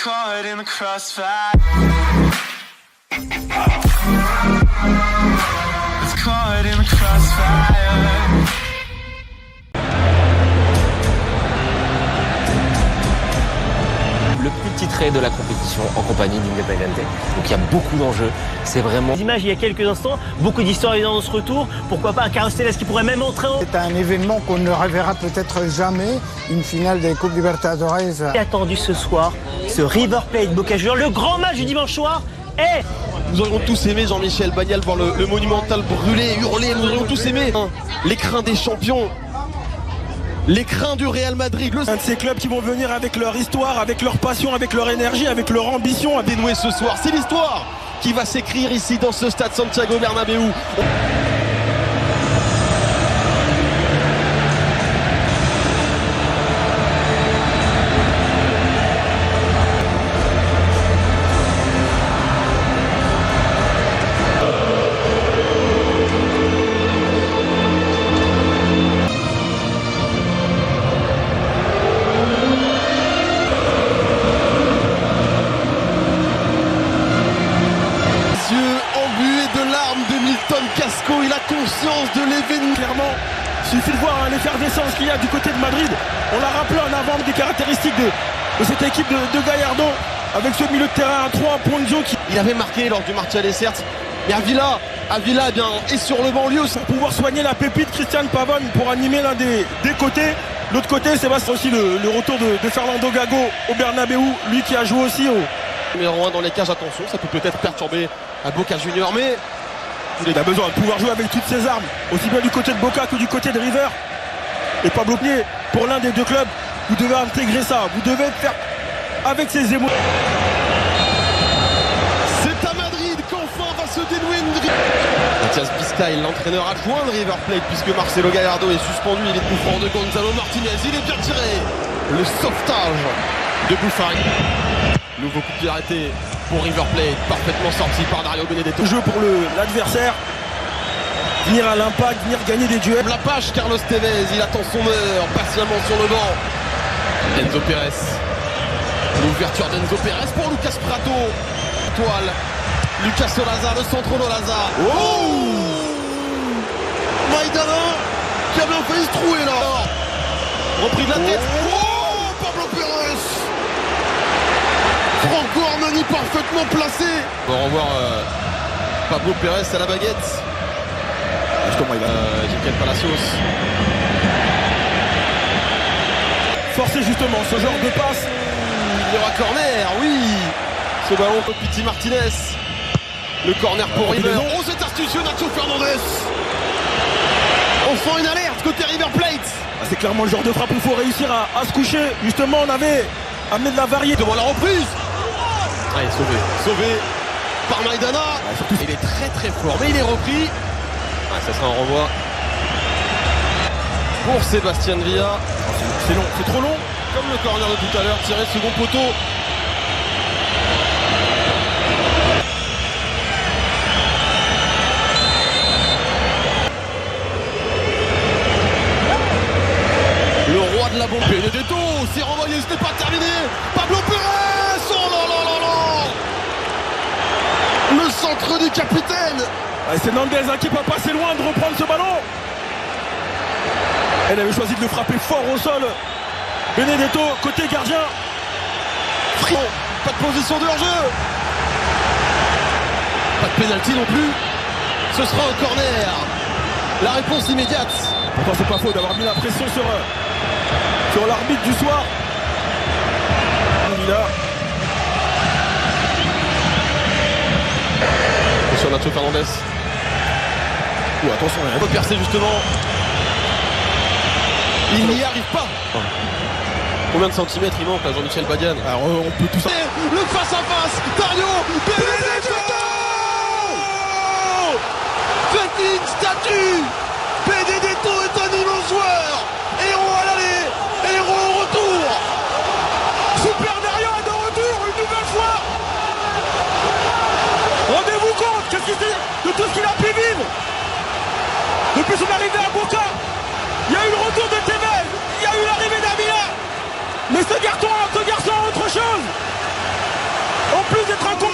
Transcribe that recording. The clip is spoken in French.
caught in the crossfire. It's caught in the crossfire. Le plus titré de la compétition en compagnie d'Independiente. Donc il y a beaucoup d'enjeux. C'est vraiment... L'image il y a quelques instants, beaucoup d'histoires dans ce retour. Pourquoi pas un Carlos Tevez qui pourrait même entrer en... C'est un événement qu'on ne reverra peut-être jamais, une finale des Coupes Libertadores. Attendu ce soir, ce River Plate Boca Juniors, le grand match du dimanche soir est... Nous aurions tous aimé Jean-Michel Bagnal voir le Monumental brûler, hurler. Nous aurions tous aimé l'écrin des champions. L'écrin du Real Madrid. Un de ces clubs qui vont venir avec leur histoire, avec leur passion, avec leur énergie, avec leur ambition à dénouer ce soir. C'est l'histoire qui va s'écrire ici dans ce stade Santiago Bernabéu. Il a conscience de l'événement. Clairement, il suffit de voir l'effervescence qu'il y a du côté de Madrid. On l'a rappelé en avant des caractéristiques de cette équipe de Gallardo, avec ce milieu de terrain à 3 points de jeu. Il avait marqué lors du match aller, certes, mais Avila eh bien, est sur le banc lui aussi. Pour pouvoir soigner la pépite Christian Pavón pour animer l'un des côtés. L'autre côté, c'est aussi le retour de Fernando Gago au Bernabéu, lui qui a joué aussi au numéro 1 dans les cages. Attention, ça peut peut-être perturber à Boca Juniors, mais il a besoin de pouvoir jouer avec toutes ses armes, aussi bien du côté de Boca que du côté de River. Et Pablo Pied, pour l'un des deux clubs, vous devez intégrer ça, vous devez faire avec ses émotions. C'est à Madrid qu'enfin va se dénouer une dribble. Mathias Biscay, l'entraîneur adjoint de River Plate, puisque Marcelo Gallardo est suspendu. Il est coup franc de Gonzalo Martinez, il est bien tiré. Le sauvetage de Bouffari. Nouveau coup de pied arrêté pour River Plate, parfaitement sorti par Dario Benedetto. Jeu pour l'adversaire, venir à l'impact, venir gagner des duels. La page Carlos Tevez, il attend son heure, patiemment sur le banc. Enzo Pérez, l'ouverture d'Enzo Pérez pour Lucas Prato. Toile, Lucas Olaza, le centre d'Olaza. Oh, Maïdana qui a bien failli se trouver là. Repris de la tête. Oh, Pablo Pérez. Franco Armani parfaitement placé. On va revoir Pablo Pérez à la baguette. Justement, il a Jekyll Palacios. Forcer justement ce genre de passe. Il y aura corner, oui. Ce ballon pour Piti Martinez. Le corner pour River. Oh, cette astucieux Nacho Fernandez. Enfin une alerte côté River Plate. C'est clairement le genre de frappe où il faut réussir à se coucher. Justement, on avait amené de la variété. Devant la reprise. Allez, sauvé par Maïdana. Il est très très fort, mais il est repris. Ça sera un renvoi pour Sébastien Villa. C'est long, c'est trop long. Comme le corner de tout à l'heure, tiré second poteau. Le roi de la bombe. Benedetto, c'est renvoyé, ce n'est pas terminé. Pablo Pérez. Oh là là là là. Le centre du capitaine. C'est Nandez qui peut passer loin de reprendre ce ballon. Elle avait choisi de le frapper fort au sol. Benedetto, côté gardien. Frion, pas de position de hors-jeu. Pas de pénalty non plus. Ce sera un corner. La réponse immédiate. Pourtant c'est pas faux d'avoir mis la pression sur l'arbitre du soir. Il a... Attention Nacho Fernandez. Attention, on peut percer justement. Il n'y arrive pas. Combien de centimètres il manque à Jean-Michel Badian? Alors on peut tout ça. Le face à face, Dario Benedetto. Faites une statue. Benedetto est un immense joueur. Héros à l'aller, héros au retour. Super Dario est de retour une nouvelle fois. Rendez-vous compte de tout ce qu'il a pu vivre depuis son arrivée à Boca. Il y a eu le retour de Tevez, il y a eu l'arrivée d'Avila. Mais ce garçon a autre chose. plus d'être un